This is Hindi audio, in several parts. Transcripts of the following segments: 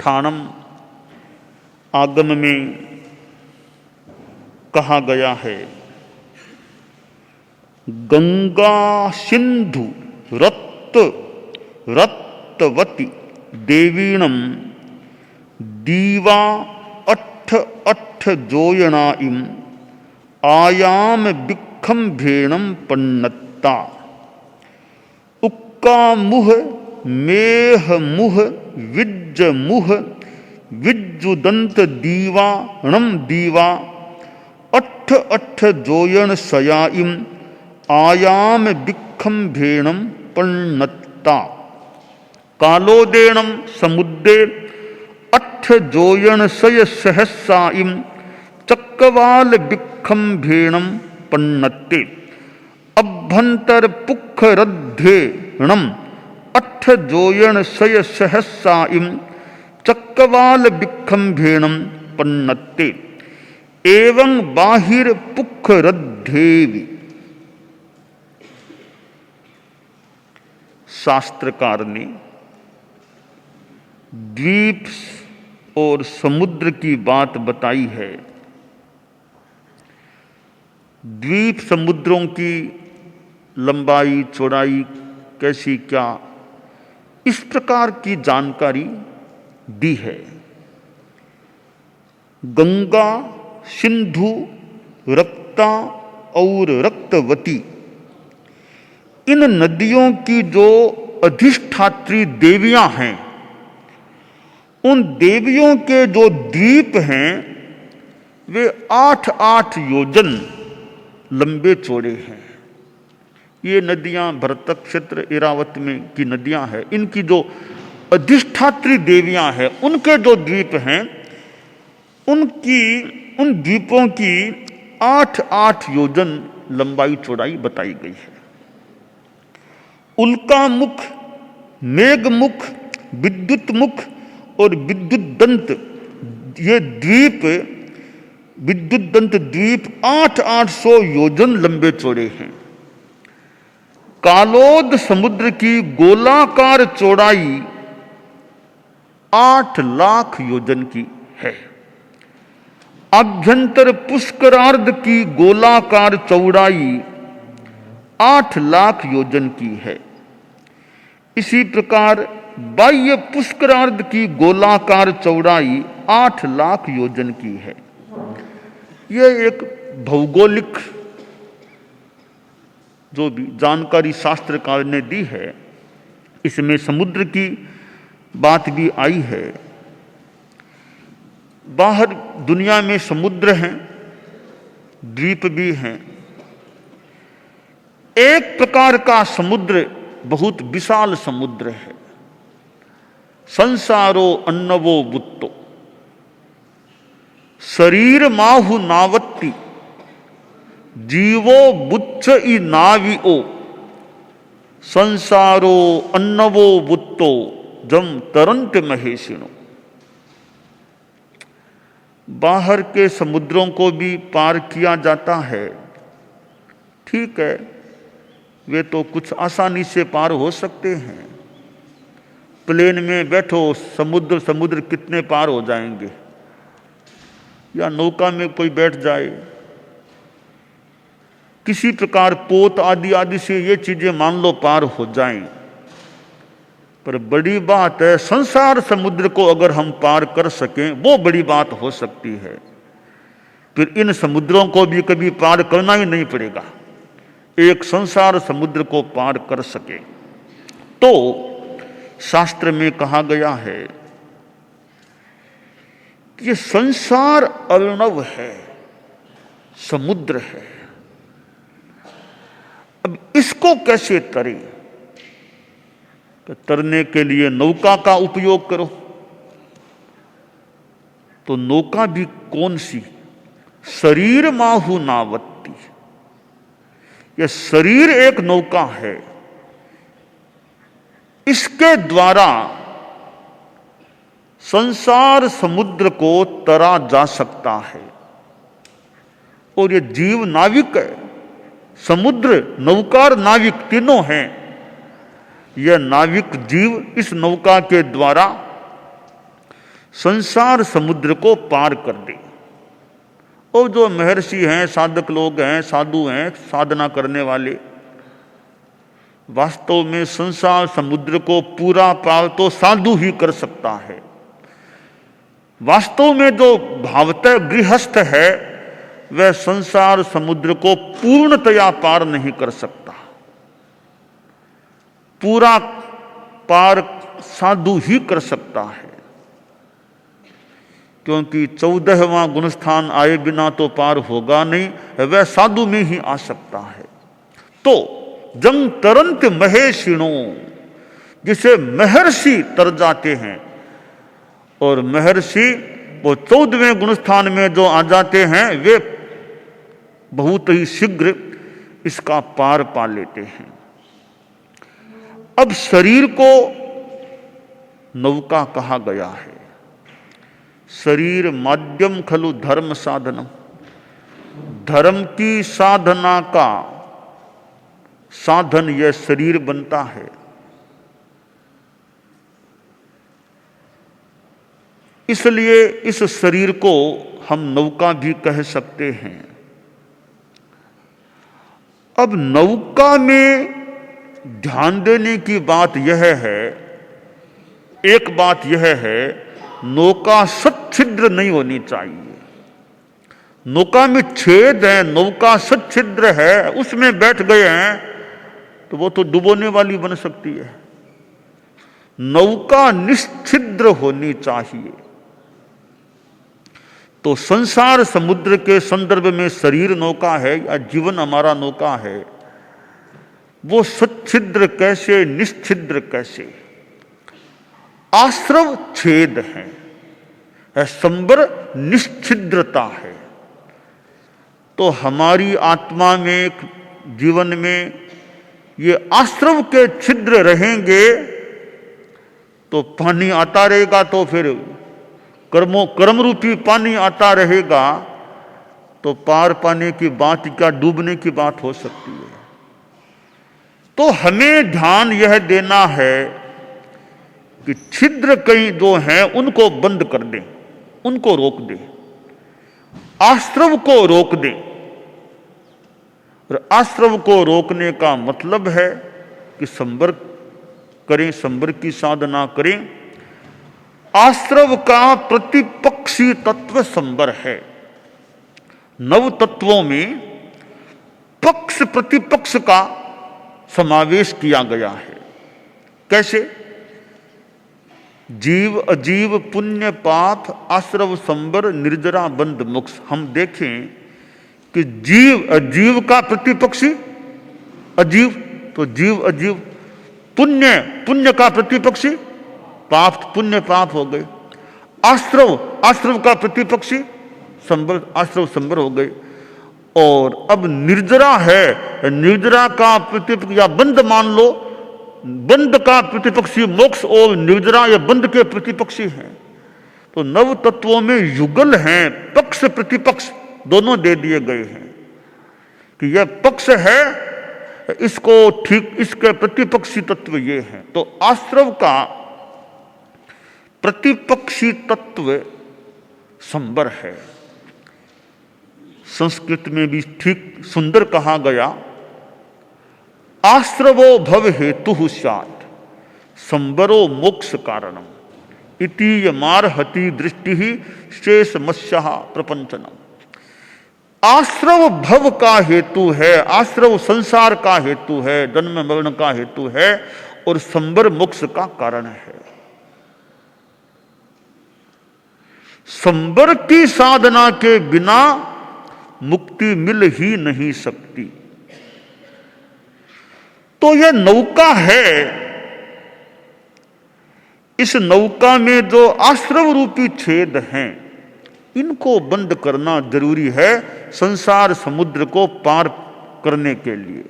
चतुष्ठानम आगम में कहा गया है, गंगा सिंधु रक्त रक्तवती देवीणम दीवा अट्ठ अट्ठ जोयनाइम आयाम विखंभेणम पन्नत्ता उक्का मुह मेह मुह विज्ज मुह विज्जुदंत दीवाणम दीवा अट्ठ अट्ठ जोयन सयाइम आयाम विखंभेणम पन्नत्ता कालोदेनम समुद्रे अट्ठ जोयन सय सहस्साइम चक्रवाल विखंभेणम पन्नत्ते अभ्यंतर पुखरद्धेणम अट्ठ जोयन सय सहस्साइम चक्रवाल विखंभेणम पन्नत्ते एवं बाहिर पुखरद्धेवि। शास्त्रकार ने द्वीप और समुद्र की बात बताई है। द्वीप समुद्रों की लंबाई चौड़ाई कैसी क्या, इस प्रकार की जानकारी दी है। गंगा, सिंधु, रक्ता और रक्तवती, इन नदियों की जो अधिष्ठात्री देवियां हैं, उन देवियों के जो द्वीप हैं वे 8-8 योजन लंबे चौड़े हैं। ये नदियां भरतक क्षेत्र इरावत में की नदियां हैं। इनकी जो अधिष्ठात्री देवियां हैं, उनके जो द्वीप हैं, उन द्वीपों की 8-8 योजन लंबाई चौड़ाई बताई गई है। उल्का मुख, मेघ मुख, विद्युत मुख और विद्युत दंत, ये द्वीप, विद्युत दंत द्वीप 800 योजन लंबे चौड़े हैं। कालोद समुद्र की गोलाकार चौड़ाई 8 लाख योजन की है। आभ्यंतर पुष्करार्ध की गोलाकार चौड़ाई 8 लाख योजन की है। इसी प्रकार बाह्य पुष्करार्ध की गोलाकार चौड़ाई 8 लाख योजन की है। यह एक भौगोलिक जो भी जानकारी शास्त्रकार ने दी है, इसमें समुद्र की बात भी आई है। बाहर दुनिया में समुद्र हैं, द्वीप भी हैं। एक प्रकार का समुद्र बहुत विशाल समुद्र है। संसारो अन्नवो बुत्तो शरीर माहु नावत्ति जीवो बुच्छ ई नाविओ संसारो अन्नवो बुत्तो जम तरंत महेशिनो। बाहर के समुद्रों को भी पार किया जाता है, ठीक है, वे तो कुछ आसानी से पार हो सकते हैं। प्लेन में बैठो, समुद्र कितने पार हो जाएंगे, या नौका में कोई बैठ जाए, किसी प्रकार पोत आदि से ये चीजें मान लो पार हो जाएं। पर बड़ी बात है संसार समुद्र को अगर हम पार कर सकें, वो बड़ी बात हो सकती है। फिर इन समुद्रों को भी कभी पार करना ही नहीं पड़ेगा। एक संसार समुद्र को पार कर सके तो शास्त्र में कहा गया है कि ये संसार अर्णव है, समुद्र है। अब इसको कैसे तरें? तो तरने के लिए नौका का उपयोग करो। तो नौका भी कौन सी? शरीर माहु नावत्ति। यह शरीर एक नौका है, इसके द्वारा संसार समुद्र को तरा जा सकता है। और ये जीव नाविक है, समुद्र नौकार नाविक तीनों हैं। यह नाविक जीव इस नौका के द्वारा संसार समुद्र को पार कर दे। और जो महर्षि हैं, साधक लोग हैं, साधु हैं, साधना करने वाले, वास्तव में संसार समुद्र को पूरा पार तो साधु ही कर सकता है। वास्तव में जो भावतः गृहस्थ है वह संसार समुद्र को पूर्णतया पार नहीं कर सकता। पूरा पार साधु ही कर सकता है, क्योंकि 14वां गुणस्थान आए बिना तो पार होगा नहीं, वह साधु में ही आ सकता है। तो जंग तरंत महेशिणो, जिसे महर्षि तर जाते हैं, और महर्षि वो 14वें गुणस्थान में जो आ जाते हैं वे बहुत ही शीघ्र इसका पार पा लेते हैं। अब शरीर को नौका कहा गया है। शरीर माध्यम खलु धर्म साधनम, धर्म की साधना का साधन यह शरीर बनता है। इसलिए इस शरीर को हम नौका भी कह सकते हैं। अब नौका में ध्यान देने की बात यह है, एक बात यह है, नौका सच्छिद्र नहीं होनी चाहिए। नौका में छेद है, नौका सच्छिद्र है, उसमें बैठ गए हैं तो वो तो डुबोने वाली बन सकती है। नौका निश्छिद्र होनी चाहिए। तो संसार समुद्र के संदर्भ में शरीर नौका है या जीवन हमारा नौका है, वो सच्छिद्र कैसे, निश्छिद्र कैसे? आश्रव छेद है, संबर निश्छिद्रता है। तो हमारी आत्मा में, जीवन में ये आश्रव के छिद्र रहेंगे तो पानी आता रहेगा, तो फिर कर्म रूपी पानी आता रहेगा, तो पार पाने की बात क्या, डूबने की बात हो सकती है। तो हमें ध्यान यह देना है कि छिद्र कई जो हैं उनको बंद कर दें, उनको रोक दें, आश्रव को रोक दें। और आश्रव को रोकने का मतलब है कि संबर करें, संबर की साधना करें। आश्रव का प्रतिपक्षी तत्व संबर है। नव तत्वों में पक्ष प्रतिपक्ष का समावेश किया गया है। कैसे? जीव अजीव पुण्य पाप आश्रव संबर निर्जरा बंध मोक्ष। हम देखें कि जीव अजीव का प्रतिपक्षी अजीव, तो जीव अजीव, पुण्य पुण्य का प्रतिपक्षी पाप, पुण्य पाप हो गए। आश्रव आश्रव का प्रतिपक्षी संबर, आश्रव संबर हो गए। और अब निर्जरा है, निर्जरा का प्रतिपक्ष या बंध मान लो, बंध का प्रतिपक्षी मोक्ष और निर्जरा या बंध के प्रतिपक्षी हैं। तो नव तत्वों में युगल हैं, पक्ष प्रतिपक्ष दोनों दे दिए गए हैं कि यह पक्ष है, इसको ठीक, इसके प्रतिपक्षी तत्व ये हैं। तो आश्रव का प्रतिपक्षी तत्व संबर है। संस्कृत में भी ठीक सुंदर कहा गया, आश्रवो भव हेतु स्यात् संबरो मोक्ष कारणम इति यमार्हति दृष्टि शेष मत्स्यः प्रपंचनम। आश्रव भव का हेतु है, आश्रव संसार का हेतु है, जन्म मरण का हेतु है, और संबर मोक्ष का कारण है। संबर की साधना के बिना मुक्ति मिल ही नहीं सकती। तो यह नौका है, इस नौका में जो आश्रव रूपी छेद हैं इनको बंद करना जरूरी है संसार समुद्र को पार करने के लिए।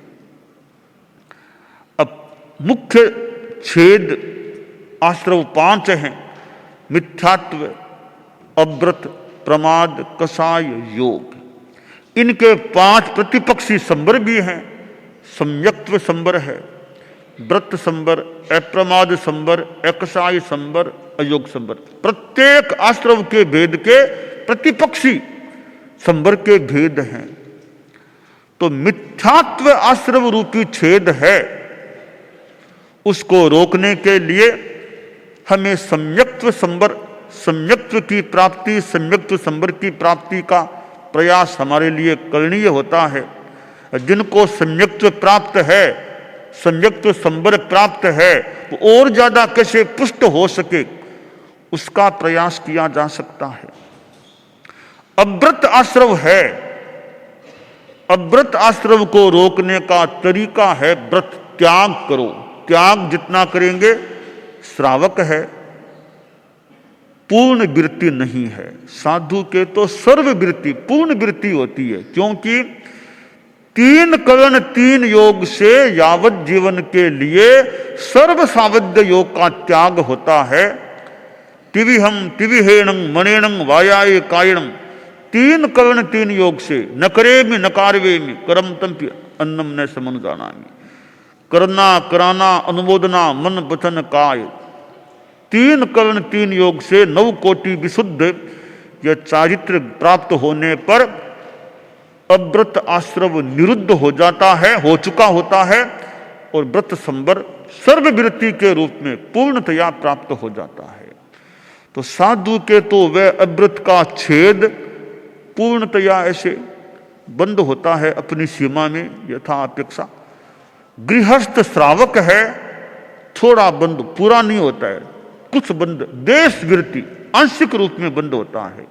अब मुख्य छेद आश्रव 5 हैं, मिथ्यात्व, अव्रत, प्रमाद, कसाय, योग। इनके 5 प्रतिपक्षी संबर भी हैं। सम्यक्त्व संबर है, व्रत संबर, अप्रमाद संबर, एकसाई संबर, अयोग संबर, प्रत्येक आश्रम के भेद के प्रतिपक्षी संबर के भेद हैं। तो मिथ्यात्व आश्रम रूपी छेद है, उसको रोकने के लिए हमें सम्यक्त्व संबर, सम्यक्त्व की प्राप्ति, सम्यक्त्व संबर की प्राप्ति का प्रयास हमारे लिए करणीय होता है। जिनको सम्यक्त्व प्राप्त है, सम्यक्त्व संबर प्राप्त है, वो और ज्यादा कैसे पुष्ट हो सके उसका प्रयास किया जा सकता है। अव्रत आश्रव है, अव्रत आश्रव को रोकने का तरीका है व्रत त्याग करो। त्याग जितना करेंगे श्रावक है, पूर्ण वृत्ति नहीं है। साधु के तो सर्व वृत्ति, पूर्ण वृत्ति होती है, क्योंकि 3 करण 3 योग से यावत जीवन के लिए सर्व सावध्य योग का त्याग होता है। तिविहम तिविहेणं मणेणं वायाय कायणं, 3 करण 3 योग से न करेमि न कारवेमि करम तंपि अन्नम न समन जानामि। करना, कराना, अनुमोदना, मन वचन काय, 3 करण 3 योग से 9 कोटि विशुद्ध यह चारित्र प्राप्त होने पर अव्रत आश्रव निरुद्ध हो जाता है, हो चुका होता है, और व्रत संबर सर्ववृत्ति के रूप में पूर्णतया प्राप्त हो जाता है। तो साधु के तो वह अव्रत का छेद पूर्णतया ऐसे बंद होता है अपनी सीमा में यथा अपेक्षा। गृहस्थ श्रावक है, थोड़ा बंद, पूरा नहीं होता है, कुछ बंद, देश वृत्ति आंशिक रूप में बंद होता है।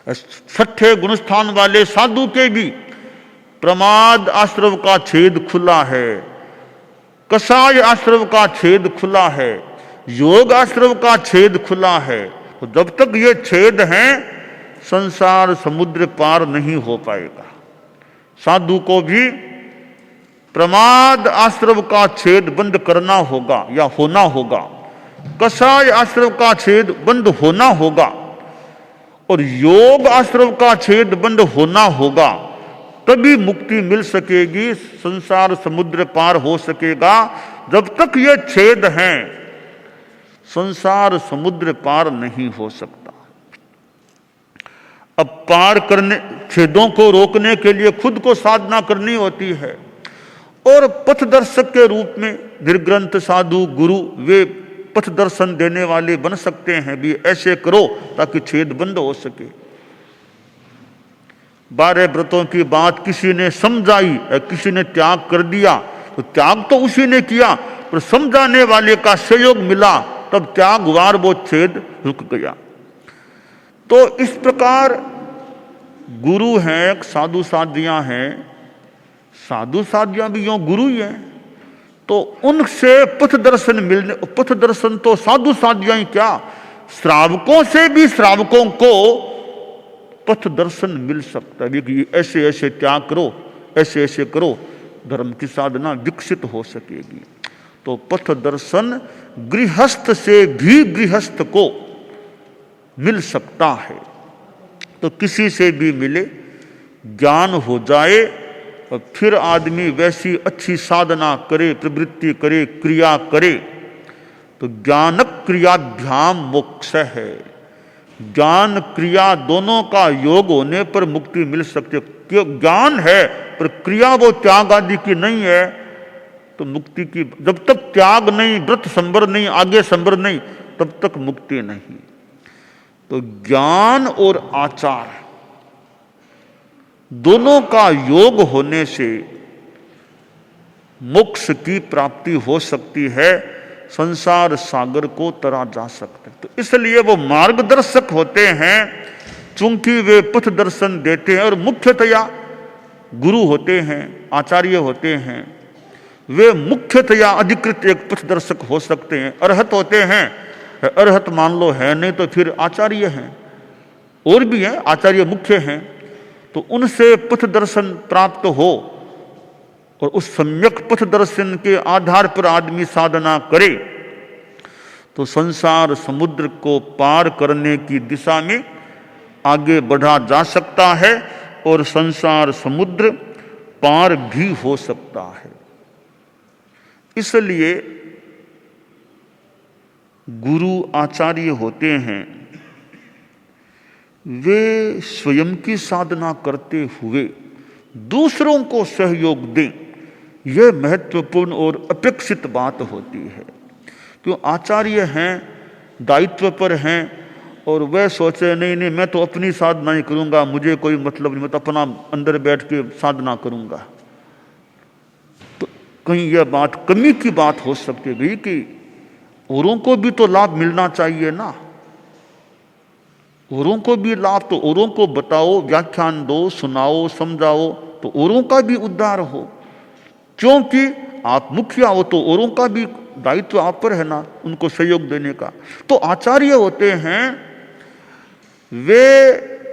6ठे गुणस्थान वाले साधु के भी प्रमाद आश्रव का छेद खुला है, कषाय आश्रव का छेद खुला है, योग आश्रव का छेद खुला है। तो जब तक ये छेद हैं संसार समुद्र पार नहीं हो पाएगा। साधु को भी प्रमाद आश्रव का छेद बंद करना होगा या होना होगा, कषाय आश्रव का छेद बंद होना होगा, और योग आश्रव का छेद बंद होना होगा, तभी मुक्ति मिल सकेगी, संसार समुद्र पार हो सकेगा। जब तक ये छेद हैं संसार समुद्र पार नहीं हो सकता। अब पार करने, छेदों को रोकने के लिए खुद को साधना करनी होती है, और पथदर्शक के रूप में निर्ग्रंथ साधु गुरु वे पथ दर्शन देने वाले बन सकते हैं भी, ऐसे करो ताकि छेद बंद हो सके। 12 व्रतों की बात किसी ने समझाई, किसी ने त्याग कर दिया, तो त्याग तो उसी ने किया, पर समझाने वाले का सहयोग मिला, तब त्याग वार वो छेद रुक गया। तो इस प्रकार गुरु हैं, साधु साधियां हैं, साधु साधियां भी यूं गुरु ही हैं, तो उनसे पथ दर्शन मिलने, पथ दर्शन तो साधु साधियां ही क्या, श्रावकों से भी श्रावकों को पथ दर्शन मिल सकता है कि ऐसे ऐसे त्याग करो, ऐसे ऐसे करो, धर्म की साधना विकसित हो सकेगी। तो पथ दर्शन गृहस्थ से भी गृहस्थ को मिल सकता है। तो किसी से भी मिले, ज्ञान हो जाए, और फिर आदमी वैसी अच्छी साधना करे, प्रवृत्ति करे, क्रिया करे, तो ज्ञान क्रियाभ्याम मोक्ष है। ज्ञान क्रिया दोनों का योग होने पर मुक्ति मिल सकती है। ज्ञान है पर क्रिया वो त्याग आदि की नहीं है, तो मुक्ति की, जब तक त्याग नहीं, व्रत संबर नहीं, आगे संबर नहीं, तब तक मुक्ति नहीं। तो ज्ञान और आचार दोनों का योग होने से मोक्ष की प्राप्ति हो सकती है, संसार सागर को तरा जा सकता है। तो इसलिए वो मार्गदर्शक होते हैं, चूंकि वे पथ दर्शन देते हैं, और मुख्यतया गुरु होते हैं, आचार्य होते हैं, वे मुख्यतया अधिकृत एक पथ दर्शक हो सकते हैं। अरहत होते हैं, अरहत मान लो है, नहीं तो फिर आचार्य हैं, और भी हैं, आचार्य मुख्य हैं। तो उनसे पथ दर्शन प्राप्त हो, और उस सम्यक पथ दर्शन के आधार पर आदमी साधना करे, तो संसार समुद्र को पार करने की दिशा में आगे बढ़ा जा सकता है, और संसार समुद्र पार भी हो सकता है। इसलिए गुरु आचार्य होते हैं, वे स्वयं की साधना करते हुए दूसरों को सहयोग दें, यह महत्वपूर्ण और अपेक्षित बात होती है। क्यों आचार्य हैं, दायित्व पर हैं, और वह सोचे नहीं नहीं मैं तो अपनी साधना ही करूंगा, मुझे कोई मतलब नहीं, मैं तो अपना अंदर बैठ के साधना करूंगा, तो कहीं यह बात कमी की बात हो सकती है भाई कि औरों को भी तो लाभ मिलना चाहिए ना, औरों को भी लाभ, तो औरों को बताओ, व्याख्यान दो, सुनाओ, समझाओ, तो औरों का भी उद्धार हो। क्योंकि आप मुखिया हो तो औरों का भी दायित्व आप पर है ना, उनको सहयोग देने का। तो आचार्य होते हैं, वे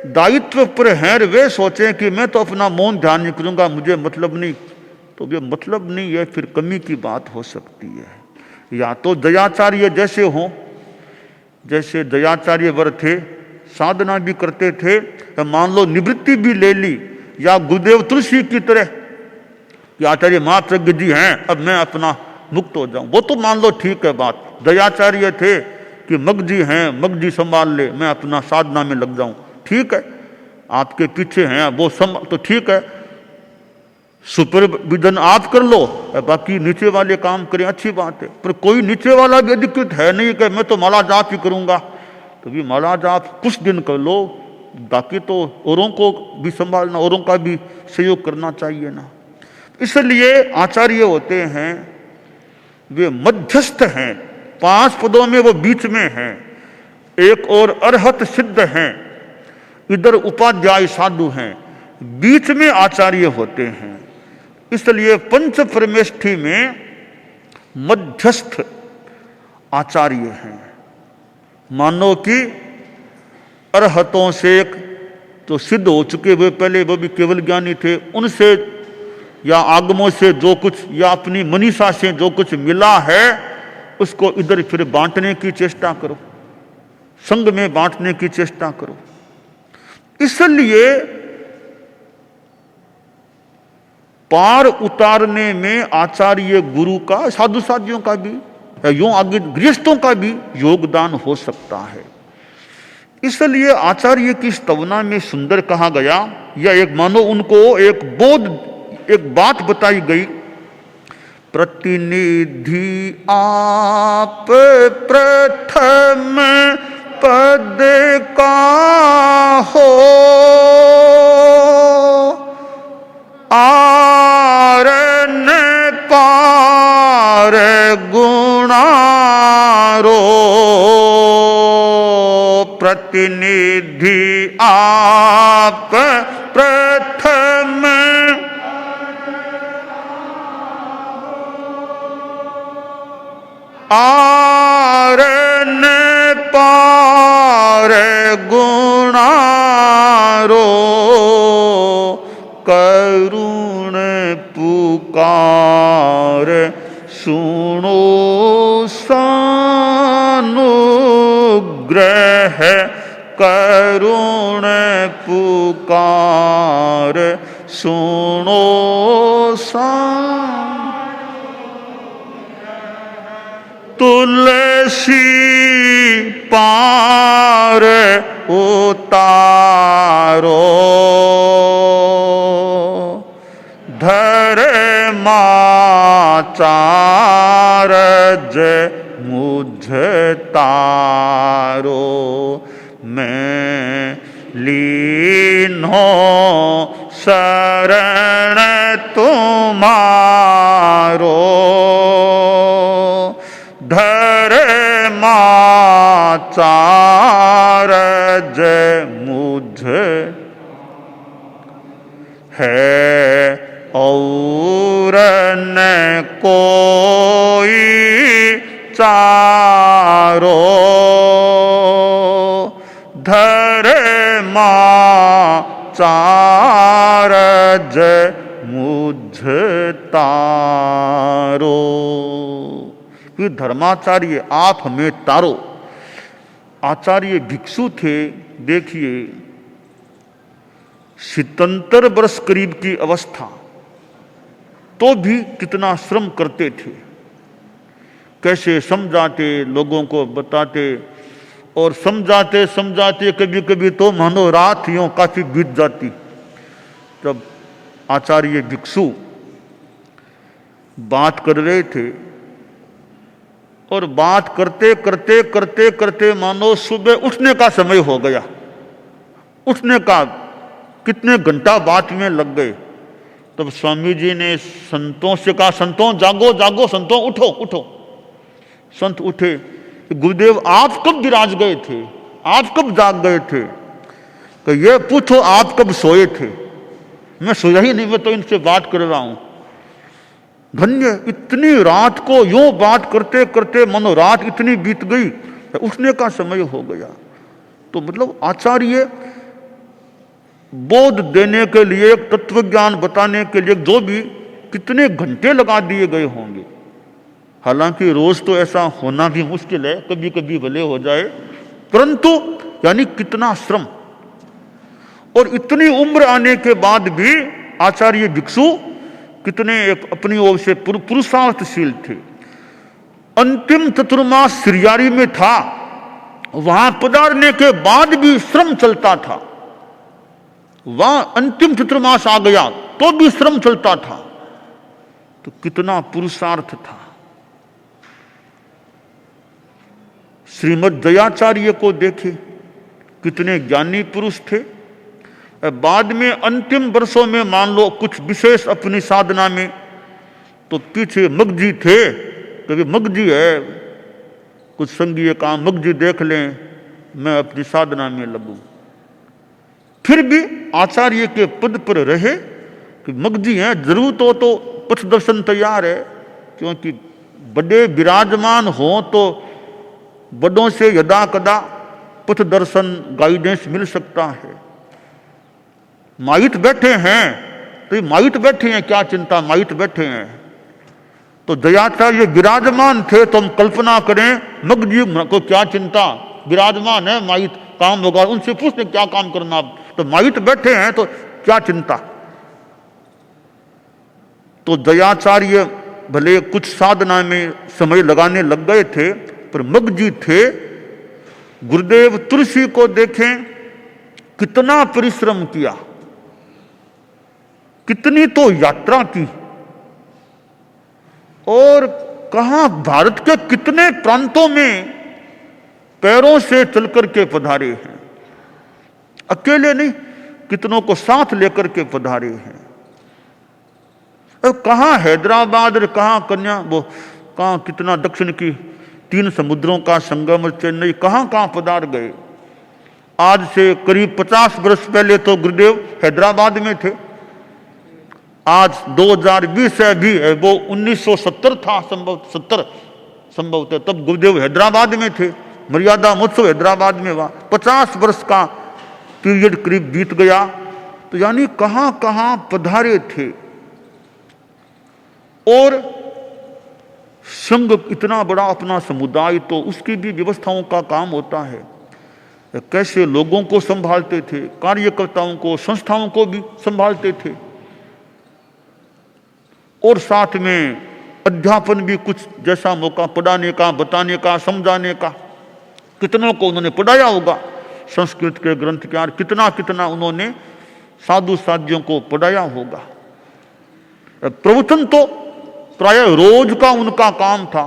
दायित्व पर हैं, वे सोचें कि मैं तो अपना मौन ध्यान नहीं करूंगा, मुझे मतलब नहीं, तो ये मतलब नहीं है, फिर कमी की बात हो सकती है। या तो दयाचार्य जैसे हों, जैसे दयाचार्य वर थे, साधना भी करते थे, तो मान लो निवृत्ति भी ले ली, या गुरुदेव तुलसी की तरह कि आचार्य महाप्रज्ञ जी हैं, अब मैं अपना मुक्त हो जाऊं, वो तो मान लो ठीक है बात। दयाचार्य थे कि मग जी हैं, मग जी संभाल ले, मैं अपना साधना में लग जाऊं, ठीक है, आपके पीछे हैं वो तो ठीक है, सुपरविजन आप कर लो, बाकी नीचे वाले काम करें, अच्छी बात है। पर कोई नीचे वाला भी अधिकृत है नहीं कि मैं तो माला जाप ही करूंगा, तो भी माला जाप कुछ दिन कर लो, बाकी तो औरों को भी संभालना, औरों का भी सहयोग करना चाहिए ना। इसलिए आचार्य होते हैं, वे मध्यस्थ हैं, 5 पदों में वो बीच में हैं, एक और अरहत सिद्ध हैं, इधर उपाध्याय साधु हैं, बीच में आचार्य होते हैं। इसलिए पंच परमेष्ठी में मध्यस्थ आचार्य हैं। मानो कि अरहतों से एक तो सिद्ध हो चुके हुए, पहले वो भी केवल ज्ञानी थे, उनसे या आगमों से जो कुछ, या अपनी मनीषा से जो कुछ मिला है, उसको इधर फिर बांटने की चेष्टा करो, संग में बांटने की चेष्टा करो। इसलिए पार उतारने में आचार्य गुरु का, साधु साधियों का भी, यूं आगे गृहस्थों का भी योगदान हो सकता है। इसलिए आचार्य की स्तवना में सुंदर कहा गया, या एक मानो उनको एक बोध, एक बात बताई गई, प्रतिनिधि आप प्रथम पद का हो, आरन पार गुणारो, प्रतिनिधि आप प्रथम आरन पार गुणारो, करुण पुकार सुनो सानुग्रह, करुण पुकार सुनो तुलसी पार उतारो, धर्माचार्य मुझ तारो, मैं लीनो शरण तुम्हारो, धर्माचार्य मुझ है और न कोई चारो, धर्माचार्य मुझ तारो। धर्माचार्य आप हमें तारो। आचार्य भिक्षु थे, देखिए 77 वर्ष करीब की अवस्था, तो भी कितना श्रम करते थे। कैसे समझाते, लोगों को बताते, और समझाते समझाते कभी कभी तो मानो रात यूं काफी बीत जाती। जब आचार्य भिक्षु बात कर रहे थे और बात करते करते करते करते मानो सुबह उठने का समय हो गया, उठने का कितने घंटा बात में लग गए। तब स्वामी जी ने संतों से कहा, संतों जागो जागो, संतों उठो उठो। संत उठे, गुरुदेव आप कब विराज गए थे, आप कब जाग गए थे? तो ये पूछो आप कब सोए थे? मैं सोया ही नहीं, मैं तो इनसे बात कर रहा हूं। धन्य, इतनी रात को यूं बात करते करते मानो रात इतनी बीत गई, उठने का समय हो गया। तो मतलब आचार्य बोध देने के लिए, तत्व ज्ञान बताने के लिए जो भी कितने घंटे लगा दिए गए होंगे। हालांकि रोज तो ऐसा होना भी मुश्किल है, कभी कभी भले हो जाए, परंतु यानी कितना श्रम। और इतनी उम्र आने के बाद भी आचार्य भिक्षु कितने अपनी ओर से पुरुषार्थशील थे। अंतिम चतुर्मास श्रीयारी में था, वहां पधारने के बाद भी श्रम चलता था। वहां अंतिम चतुर्मास आ गया तो भी श्रम चलता था। तो कितना पुरुषार्थ था। श्रीमद् दयाचार्य को देखे, कितने ज्ञानी पुरुष थे। बाद में अंतिम वर्षों में मान लो कुछ विशेष अपनी साधना में, तो पीछे मगजी थे, कभी मगजी है, कुछ संगीय काम मगजी देख लें, मैं अपनी साधना में लगूं। फिर भी आचार्य के पद पर रहे कि मगजी हैं, जरूरत हो तो पथ दर्शन तैयार है, क्योंकि बड़े विराजमान हो तो बड़ों से यदा कदा पथ दर्शन गाइडेंस मिल सकता है। माइट बैठे हैं तो ये माइट बैठे हैं, क्या चिंता, माइट बैठे हैं। तो दयाचार्य विराजमान थे तो हम कल्पना करें मगजी को क्या चिंता, विराजमान है, माइट काम होगा, उनसे पूछने क्या काम करना। तो माइट बैठे हैं तो क्या चिंता। तो दयाचार्य भले कुछ साधना में समय लगाने लग गए थे, पर मगजी थे। गुरुदेव तुलसी को देखें, कितना परिश्रम किया, कितनी तो यात्रा की, और कहां भारत के कितने प्रांतों में पैरों से चलकर के पधारे हैं। अकेले नहीं, कितनों को साथ लेकर के पधारे हैं। कहां हैदराबाद और कहां कन्या, वो कहां कितना दक्षिण की 3 समुद्रों का संगम चेन्नई, कहां कहां पधार गए। आज से करीब 50 वर्ष पहले तो गुरुदेव हैदराबाद में थे। आज 2020 है भी है, वो 1970 था, संभवतः तब गुरुदेव हैदराबाद में थे। मर्यादा महोत्सव हैदराबाद में हुआ, 50 वर्ष का पीरियड करीब बीत गया। तो यानी कहां कहां पधारे थे। और संघ इतना बड़ा अपना समुदाय, तो उसकी भी व्यवस्थाओं का काम होता है। कैसे लोगों को संभालते थे, कार्यकर्ताओं को, संस्थाओं को भी संभालते थे। और साथ में अध्यापन भी कुछ जैसा मौका, पढ़ाने का, बताने का, समझाने का, कितनों को उन्होंने पढ़ाया होगा। संस्कृत के ग्रंथकार कितना कितना उन्होंने साधु साध्यों को पढ़ाया होगा। प्रवचन तो प्राय रोज का उनका काम था,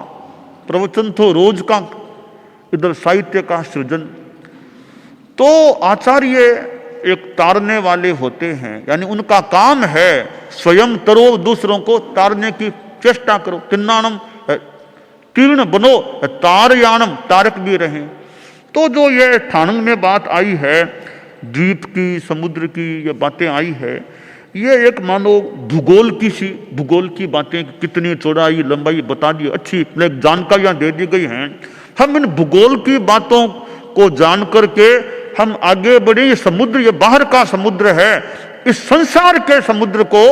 प्रवचन तो रोज का, इधर साहित्य का सृजन। तो आचार्य एक तारने वाले होते हैं, यानी उनका काम है स्वयं तरो, दूसरों को तारने की चेष्टा करो। तिन्नानम तीर्ण बनो, तारयानम, तारक भी रहें। तो जो ये ठाणंग में बात आई है, द्वीप की, समुद्र की ये बातें आई है, ये एक मानो भूगोल की बातें, कितनी चौड़ाई लंबाई बता दी, अच्छी जानकारियां दे दी गई हैं। हम इन भूगोल की बातों को जान करके हम आगे बढ़े। ये समुद्र, ये बाहर का समुद्र है, इस संसार के समुद्र को,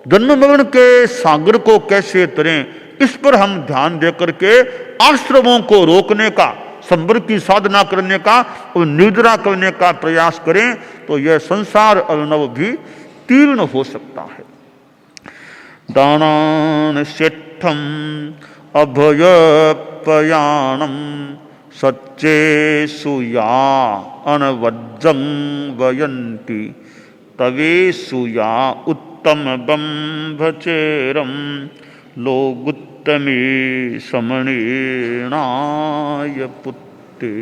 जन्म मरण के सागर को कैसे तरें, इस पर हम ध्यान दे करके आश्रमों को रोकने का, संवर की साधना करने का और निद्रा करने का प्रयास करें, तो यह संसार अर्णव भी तीर्ण हो सकता है। दानान शेठम अभयपयाणम सच्चेषु या अनवज्जं वयन्ति तवेषु या उत्तम बंभचेरम लोगुत्तमे समणेनाय पुत्ते।